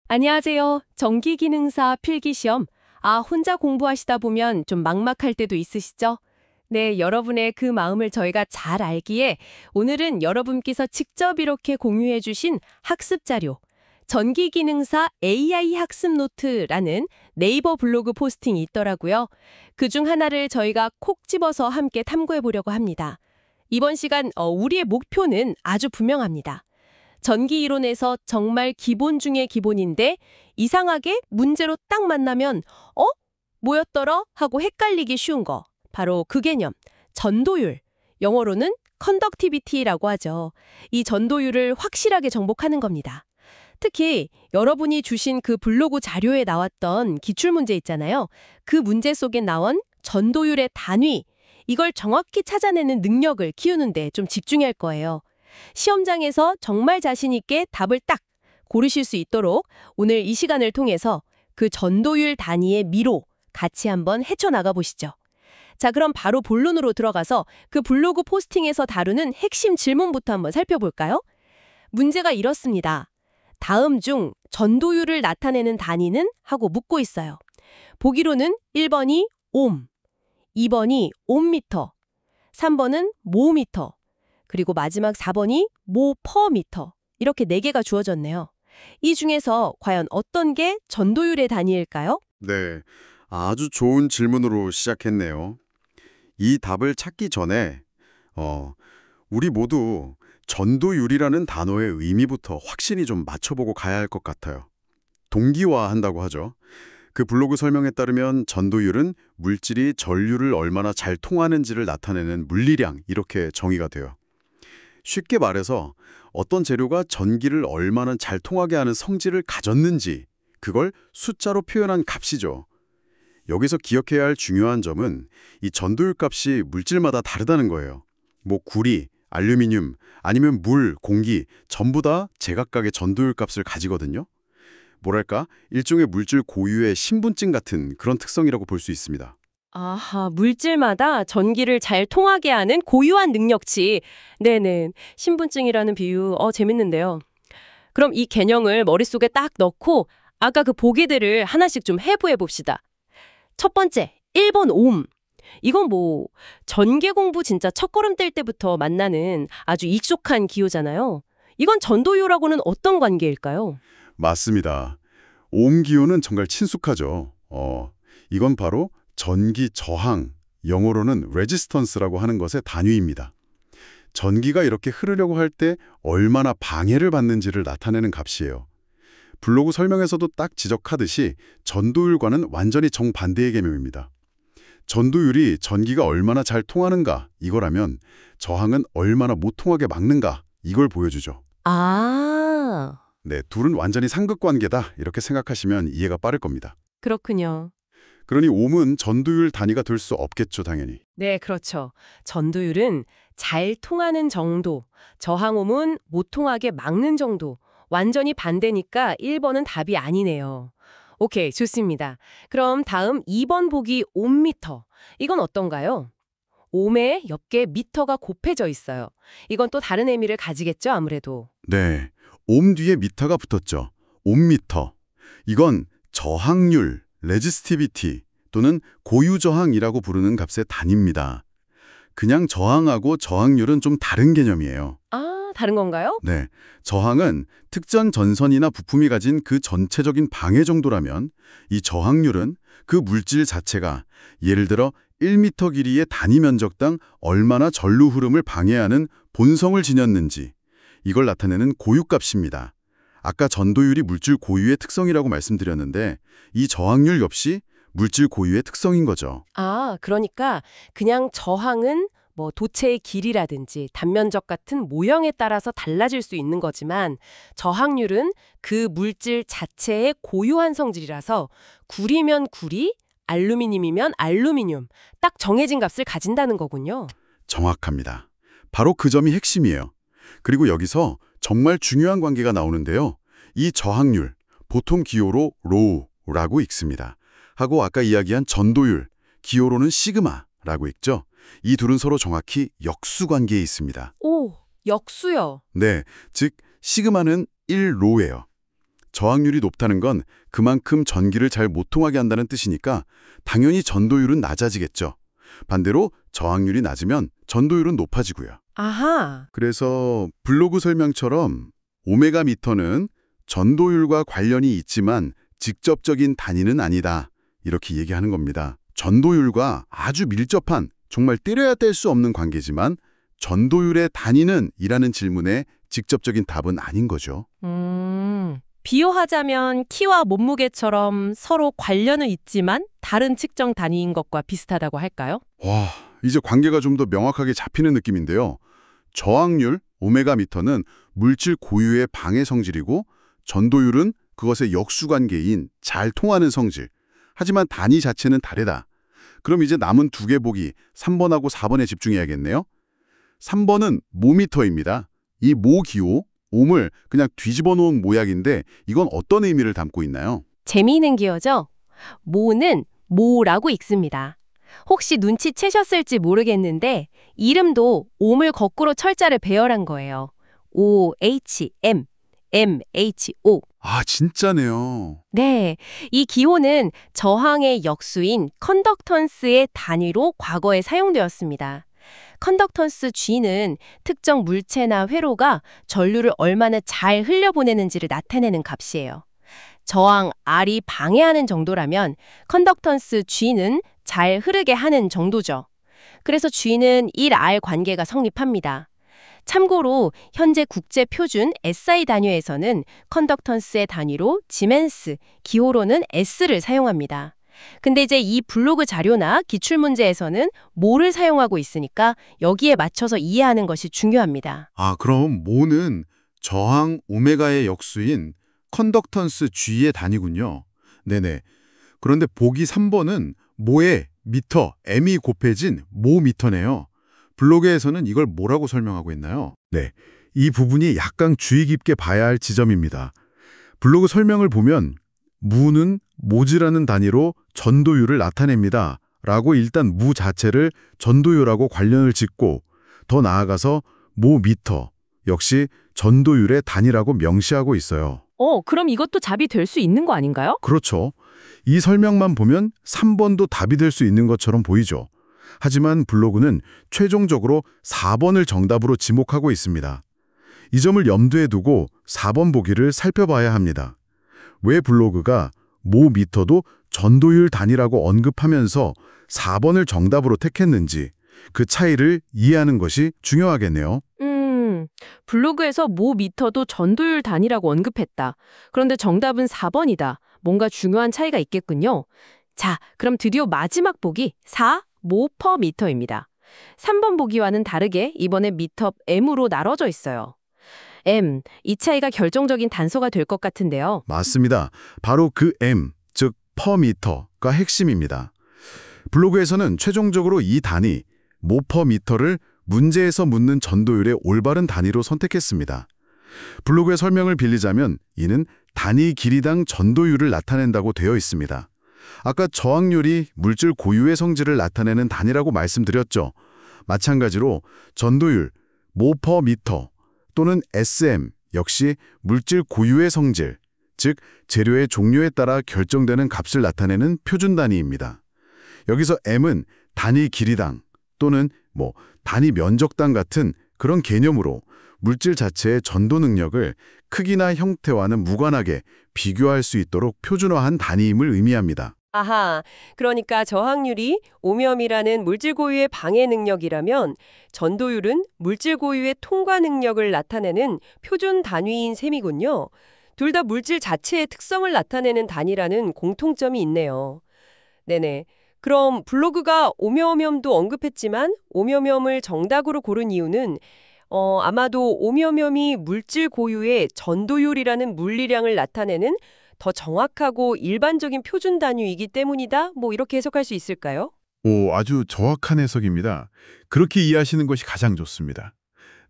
안녕하세요. 전기기능사 필기시험. 혼자 공부하시다 보면 좀 막막할 때도 있으시죠? 네, 여러분의 그 마음을 저희가 잘 알기에 오늘은 여러분께서 직접 이렇게 공유해 주신 학습 자료, 전기기능사 AI 학습 노트라는 네이버 블로그 포스팅이 있더라고요. 그중 하나를 저희가 콕 집어서 함께 탐구해 보려고 합니다. 이번 시간 우리의 목표는 아주 분명합니다. 전기 이론에서 정말 기본 중의 기본인데 이상하게 문제로 딱 만나면 어? 뭐였더라? 하고 헷갈리기 쉬운 거. 바로 그 개념, 전도율. 영어로는 conductivity라고 하죠. 이 전도율을 확실하게 정복하는 겁니다. 특히 여러분이 주신 그 블로그 자료에 나왔던 기출문제 있잖아요. 그 문제 속에 나온 전도율의 단위, 이걸 정확히 찾아내는 능력을 키우는데 좀 집중할 거예요. 시험장에서 정말 자신 있게 답을 딱 고르실 수 있도록 오늘 이 시간을 통해서 그 전도율 단위의 미로 같이 한번 헤쳐나가 보시죠. 자, 그럼 바로 본론으로 들어가서 그 블로그 포스팅에서 다루는 핵심 질문부터 한번 살펴볼까요? 문제가 이렇습니다. 다음 중 전도율을 나타내는 단위는? 하고 묻고 있어요. 보기로는 1번이 옴, 2번이 옴미터, 3번은 모미터, 그리고 마지막 4번이 모 퍼 미터. 이렇게 4개가 주어졌네요. 이 중에서 과연 어떤 게 전도율의 단위일까요? 네, 아주 좋은 질문으로 시작했네요. 이 답을 찾기 전에 우리 모두 전도율이라는 단어의 의미부터 확실히 좀 맞춰보고 가야 할 것 같아요. 동기화한다고 하죠. 그 블로그 설명에 따르면 전도율은 물질이 전류를 얼마나 잘 통하는지를 나타내는 물리량 이렇게 정의가 돼요. 쉽게 말해서 어떤 재료가 전기를 얼마나 잘 통하게 하는 성질을 가졌는지 그걸 숫자로 표현한 값이죠. 여기서 기억해야 할 중요한 점은 이 전도율 값이 물질마다 다르다는 거예요. 뭐 구리, 알루미늄, 아니면 물, 공기 전부 다 제각각의 전도율 값을 가지거든요. 뭐랄까 일종의 물질 고유의 신분증 같은 그런 특성이라고 볼 수 있습니다. 아하, 물질마다 전기를 잘 통하게 하는 고유한 능력치. 네네, 신분증이라는 비유, 재밌는데요. 그럼 이 개념을 머릿속에 딱 넣고 아까 그 보기들을 하나씩 좀 해부해 봅시다. 첫 번째, 1번 옴. 이건 뭐 전기 공부 진짜 첫걸음 뗄 때부터 만나는 아주 익숙한 기호잖아요. 이건 전도율하고는 어떤 관계일까요? 맞습니다. 옴 기호는 정말 친숙하죠. 이건 바로 전기 저항, 영어로는 레지스턴스라고 하는 것의 단위입니다. 전기가 이렇게 흐르려고 할 때 얼마나 방해를 받는지를 나타내는 값이에요. 블로그 설명에서도 딱 지적하듯이 전도율과는 완전히 정반대의 개념입니다. 전도율이 전기가 얼마나 잘 통하는가 이거라면 저항은 얼마나 못 통하게 막는가 이걸 보여주죠. 아, 네, 둘은 완전히 상극관계다 이렇게 생각하시면 이해가 빠를 겁니다. 그렇군요. 그러니 옴은 전도율 단위가 될 수 없겠죠, 당연히. 네, 그렇죠. 전도율은 잘 통하는 정도, 저항음은 못 통하게 막는 정도. 완전히 반대니까 1번은 답이 아니네요. 오케이, 좋습니다. 그럼 다음 2번 보기 옴미터. 이건 어떤가요? 옴에 옆에 미터가 곱해져 있어요. 이건 또 다른 의미를 가지겠죠, 아무래도. 네, 옴 뒤에 미터가 붙었죠. 옴미터. 이건 저항률, 레지스티비티 또는 고유저항이라고 부르는 값의 단위입니다. 그냥 저항하고 저항률은 좀 다른 개념이에요. 다른 건가요? 네, 저항은 특정 전선이나 부품이 가진 그 전체적인 방해 정도라면 이 저항률은 그 물질 자체가 예를 들어 1m 길이의 단위 면적당 얼마나 전류 흐름을 방해하는 본성을 지녔는지 이걸 나타내는 고유값입니다. 아까 전도율이 물질 고유의 특성이라고 말씀드렸는데 이 저항률 역시 물질 고유의 특성인 거죠. 그러니까 그냥 저항은 뭐 도체의 길이라든지 단면적 같은 모형에 따라서 달라질 수 있는 거지만 저항률은 그 물질 자체의 고유한 성질이라서 구리면 구리, 알루미늄이면 알루미늄, 딱 정해진 값을 가진다는 거군요. 정확합니다. 바로 그 점이 핵심이에요. 그리고 여기서 정말 중요한 관계가 나오는데요. 이 저항률, 보통 기호로 로우라고 읽습니다. 하고 아까 이야기한 전도율, 기호로는 시그마라고 읽죠. 이 둘은 서로 정확히 역수 관계에 있습니다. 오, 역수요. 네, 즉 시그마는 1로예요. 저항률이 높다는 건 그만큼 전기를 잘 못 통하게 한다는 뜻이니까 당연히 전도율은 낮아지겠죠. 반대로 저항률이 낮으면 전도율은 높아지고요. 아하. 그래서 블로그 설명처럼 오메가 미터는 전도율과 관련이 있지만 직접적인 단위는 아니다. 이렇게 얘기하는 겁니다. 전도율과 아주 밀접한, 정말 때려야 뗄 수 없는 관계지만 전도율의 단위는 이라는 질문에 직접적인 답은 아닌 거죠. 비유하자면 키와 몸무게처럼 서로 관련은 있지만 다른 측정 단위인 것과 비슷하다고 할까요? 와, 이제 관계가 좀 더 명확하게 잡히는 느낌인데요. 저항률, 오메가 미터는 물질 고유의 방해 성질이고 전도율은 그것의 역수관계인 잘 통하는 성질. 하지만 단위 자체는 다르다. 그럼 이제 남은 두 개 보기 3번하고 4번에 집중해야겠네요. 3번은 모미터입니다. 이 모기호, 옴을 그냥 뒤집어 놓은 모약인데 이건 어떤 의미를 담고 있나요? 재미있는 기어죠? 모는 모라고 읽습니다. 혹시 눈치채셨을지 모르겠는데 이름도 옴을 거꾸로 철자를 배열한 거예요. O-H-M, M-H-O. 아, 진짜네요. 네, 이 기호는 저항의 역수인 컨덕턴스의 단위로 과거에 사용되었습니다. 컨덕턴스 G는 특정 물체나 회로가 전류를 얼마나 잘 흘려보내는지를 나타내는 값이에요. 저항 R이 방해하는 정도라면 컨덕턴스 G는 잘 흐르게 하는 정도죠. 그래서 G는 1R 관계가 성립합니다. 참고로 현재 국제 표준 SI 단위에서는 컨덕턴스의 단위로 지멘스, 기호로는 S를 사용합니다. 근데 이제 이 블로그 자료나 기출문제에서는 모를 사용하고 있으니까 여기에 맞춰서 이해하는 것이 중요합니다. 아, 그럼 모는 저항 오메가의 역수인 컨덕턴스 G의 단위군요. 네네. 그런데 보기 3번은 모의 미터, M이 곱해진 모미터네요. 블로그에서는 이걸 뭐라고 설명하고 있나요? 네, 이 부분이 약간 주의 깊게 봐야 할 지점입니다. 블로그 설명을 보면 무는 모지라는 단위로 전도율을 나타냅니다. 라고 일단 무 자체를 전도율하고 관련을 짓고 더 나아가서 모미터 역시 전도율의 단위라고 명시하고 있어요. 그럼 이것도 답이 될 수 있는 거 아닌가요? 그렇죠. 이 설명만 보면 3번도 답이 될 수 있는 것처럼 보이죠. 하지만 블로그는 최종적으로 4번을 정답으로 지목하고 있습니다. 이 점을 염두에 두고 4번 보기를 살펴봐야 합니다. 왜 블로그가 모미터도 전도율 단위라고 언급하면서 4번을 정답으로 택했는지 그 차이를 이해하는 것이 중요하겠네요. 블로그에서 모미터도 전도율 단위라고 언급했다. 그런데 정답은 4번이다. 뭔가 중요한 차이가 있겠군요. 자, 그럼 드디어 마지막 보기 4. 모 퍼 미터입니다. 3번 보기와는 다르게 이번에 미터 M으로 나눠져 있어요. M, 이 차이가 결정적인 단서가 될 것 같은데요. 맞습니다. 바로 그 M, 즉 퍼미터가 핵심입니다. 블로그에서는 최종적으로 이 단위, 모퍼미터를 문제에서 묻는 전도율의 올바른 단위로 선택했습니다. 블로그의 설명을 빌리자면 이는 단위 길이당 전도율을 나타낸다고 되어 있습니다. 아까 저항률이 물질 고유의 성질을 나타내는 단위라고 말씀드렸죠. 마찬가지로 전도율, 모퍼미터 또는 SM 역시 물질 고유의 성질, 즉 재료의 종류에 따라 결정되는 값을 나타내는 표준 단위입니다. 여기서 M은 단위 길이당 또는 단위 면적당 같은 그런 개념으로 물질 자체의 전도 능력을 크기나 형태와는 무관하게 비교할 수 있도록 표준화한 단위임을 의미합니다. 아하, 그러니까 저항률이 오묨이라는 물질 고유의 방해 능력이라면 전도율은 물질 고유의 통과 능력을 나타내는 표준 단위인 셈이군요. 둘 다 물질 자체의 특성을 나타내는 단위라는 공통점이 있네요. 네네. 그럼 블로그가 오묘염도 언급했지만 오묘염을 정답으로 고른 이유는 아마도 오묘염이 물질 고유의 전도율이라는 물리량을 나타내는 더 정확하고 일반적인 표준 단위이기 때문이다? 이렇게 해석할 수 있을까요? 아주 정확한 해석입니다. 그렇게 이해하시는 것이 가장 좋습니다.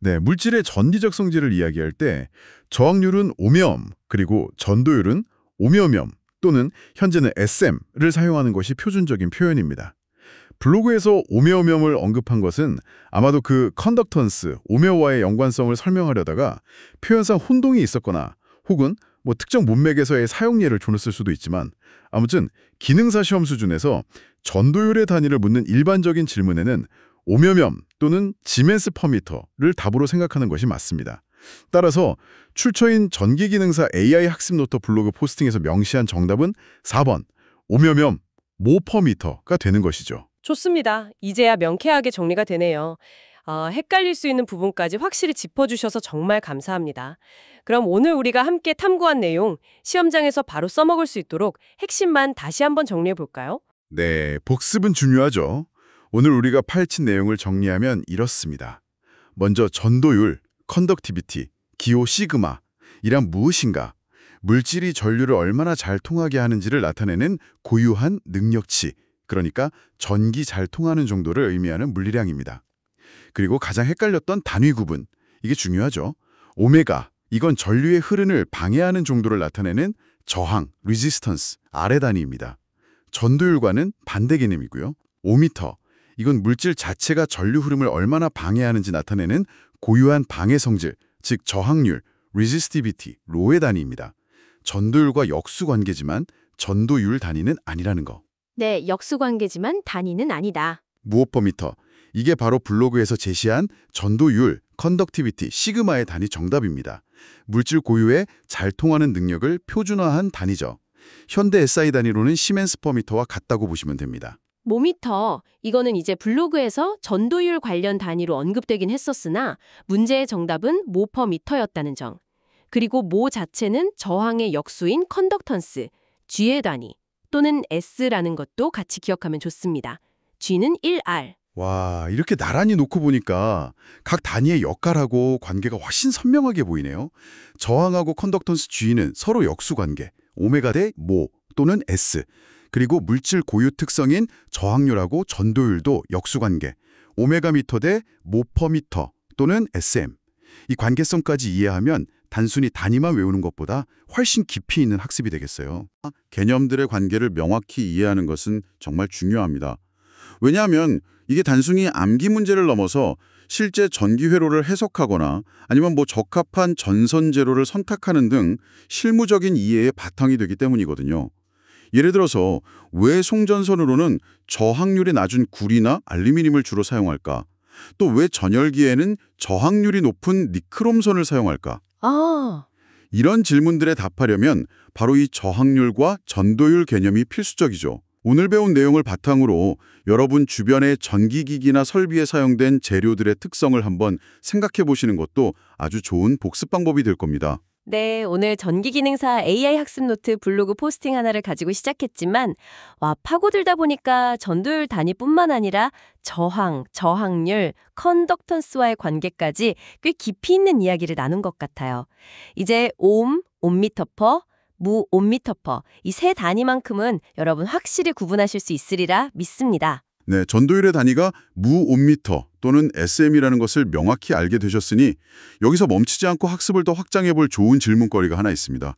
네, 물질의 전기적 성질을 이야기할 때 저항률은 오묨, 그리고 전도율은 오묘염 또는 현재는 SM를 사용하는 것이 표준적인 표현입니다. 블로그에서 오묘염을 언급한 것은 아마도 그 컨덕턴스, 오묘와의 연관성을 설명하려다가 표현상 혼동이 있었거나 혹은 뭐 특정 문맥에서의 사용 예를 줬을 수도 있지만 아무튼 기능사 시험 수준에서 전도율의 단위를 묻는 일반적인 질문에는 오묘염 또는 지멘스 퍼미터를 답으로 생각하는 것이 맞습니다. 따라서 출처인 전기기능사 AI 학습 노트 블로그 포스팅에서 명시한 정답은 4번 오묘염 모 퍼미터가 되는 것이죠. 좋습니다. 이제야 명쾌하게 정리가 되네요. 헷갈릴 수 있는 부분까지 확실히 짚어주셔서 정말 감사합니다. 그럼 오늘 우리가 함께 탐구한 내용, 시험장에서 바로 써먹을 수 있도록 핵심만 다시 한번 정리해 볼까요? 네, 복습은 중요하죠. 오늘 우리가 파헤친 내용을 정리하면 이렇습니다. 먼저 전도율, 컨덕티비티, 기호 시그마 이란 무엇인가? 물질이 전류를 얼마나 잘 통하게 하는지를 나타내는 고유한 능력치, 그러니까 전기 잘 통하는 정도를 의미하는 물리량입니다. 그리고 가장 헷갈렸던 단위 구분, 이게 중요하죠. 오메가, 이건 전류의 흐름을 방해하는 정도를 나타내는 저항, resistance, 아래 단위입니다. 전도율과는 반대 개념이고요. 오미터, 이건 물질 자체가 전류 흐름을 얼마나 방해하는지 나타내는 고유한 방해 성질, 즉 저항률, resistivity, 로의 단위입니다. 전도율과 역수관계지만 전도율 단위는 아니라는 거. 네, 역수관계지만 단위는 아니다. 무호퍼미터, 이게 바로 블로그에서 제시한 전도율, 컨덕티비티, 시그마의 단위 정답입니다. 물질 고유의 잘 통하는 능력을 표준화한 단위죠. 현대 SI 단위로는 시멘스 퍼미터와 같다고 보시면 됩니다. 모미터, 이거는 이제 블로그에서 전도율 관련 단위로 언급되긴 했었으나 문제의 정답은 모퍼미터였다는 점. 그리고 모 자체는 저항의 역수인 컨덕턴스, G의 단위 또는 S라는 것도 같이 기억하면 좋습니다. G는 1R. 와, 이렇게 나란히 놓고 보니까 각 단위의 역할하고 관계가 훨씬 선명하게 보이네요. 저항하고 컨덕턴스 G는 서로 역수관계, 오메가 대 모 또는 S, 그리고 물질 고유 특성인 저항률하고 전도율도 역수관계, 오메가 미터 대 모퍼미터 또는 SM. 이 관계성까지 이해하면 단순히 단위만 외우는 것보다 훨씬 깊이 있는 학습이 되겠어요. 개념들의 관계를 명확히 이해하는 것은 정말 중요합니다. 왜냐하면 이게 단순히 암기 문제를 넘어서 실제 전기 회로를 해석하거나 아니면 적합한 전선 제로를 선택하는 등 실무적인 이해의 바탕이 되기 때문이거든요. 예를 들어서 왜 송전선으로는 저항률이 낮은 구리나 알루미늄을 주로 사용할까? 또 왜 전열기에는 저항률이 높은 니크롬선을 사용할까? 이런 질문들에 답하려면 바로 이 저항률과 전도율 개념이 필수적이죠. 오늘 배운 내용을 바탕으로 여러분 주변의 전기기기나 설비에 사용된 재료들의 특성을 한번 생각해 보시는 것도 아주 좋은 복습 방법이 될 겁니다. 네, 오늘 전기기능사 AI 학습 노트 블로그 포스팅 하나를 가지고 시작했지만 파고들다 보니까 전도율 단위뿐만 아니라 저항, 저항률, 컨덕턴스와의 관계까지 꽤 깊이 있는 이야기를 나눈 것 같아요. 이제 옴, 옴미터퍼, 무 옴미터퍼 이 세 단위만큼은 여러분 확실히 구분하실 수 있으리라 믿습니다. 네, 전도율의 단위가 무옴미터 또는 SM이라는 것을 명확히 알게 되셨으니 여기서 멈추지 않고 학습을 더 확장해 볼 좋은 질문거리가 하나 있습니다.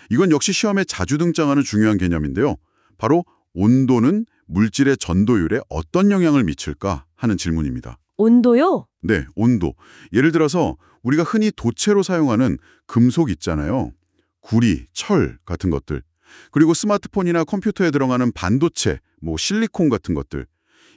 이건 역시 시험에 자주 등장하는 중요한 개념인데요. 바로 온도는 물질의 전도율에 어떤 영향을 미칠까 하는 질문입니다. 온도요? 네, 온도. 예를 들어서 우리가 흔히 도체로 사용하는 금속 있잖아요. 구리, 철 같은 것들. 그리고 스마트폰이나 컴퓨터에 들어가는 반도체, 실리콘 같은 것들.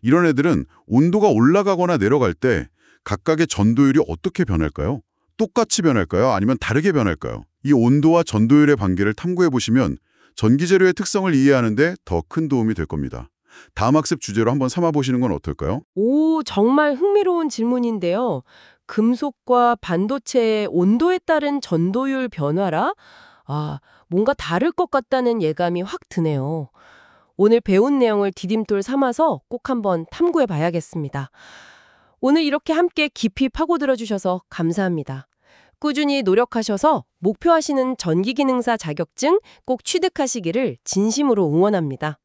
이런 애들은 온도가 올라가거나 내려갈 때 각각의 전도율이 어떻게 변할까요? 똑같이 변할까요? 아니면 다르게 변할까요? 이 온도와 전도율의 관계를 탐구해 보시면 전기재료의 특성을 이해하는 데 더 큰 도움이 될 겁니다. 다음 학습 주제로 한번 삼아보시는 건 어떨까요? 오, 정말 흥미로운 질문인데요. 금속과 반도체의 온도에 따른 전도율 변화라? 뭔가 다를 것 같다는 예감이 확 드네요. 오늘 배운 내용을 디딤돌 삼아서 꼭 한번 탐구해 봐야겠습니다. 오늘 이렇게 함께 깊이 파고들어 주셔서 감사합니다. 꾸준히 노력하셔서 목표하시는 전기기능사 자격증 꼭 취득하시기를 진심으로 응원합니다.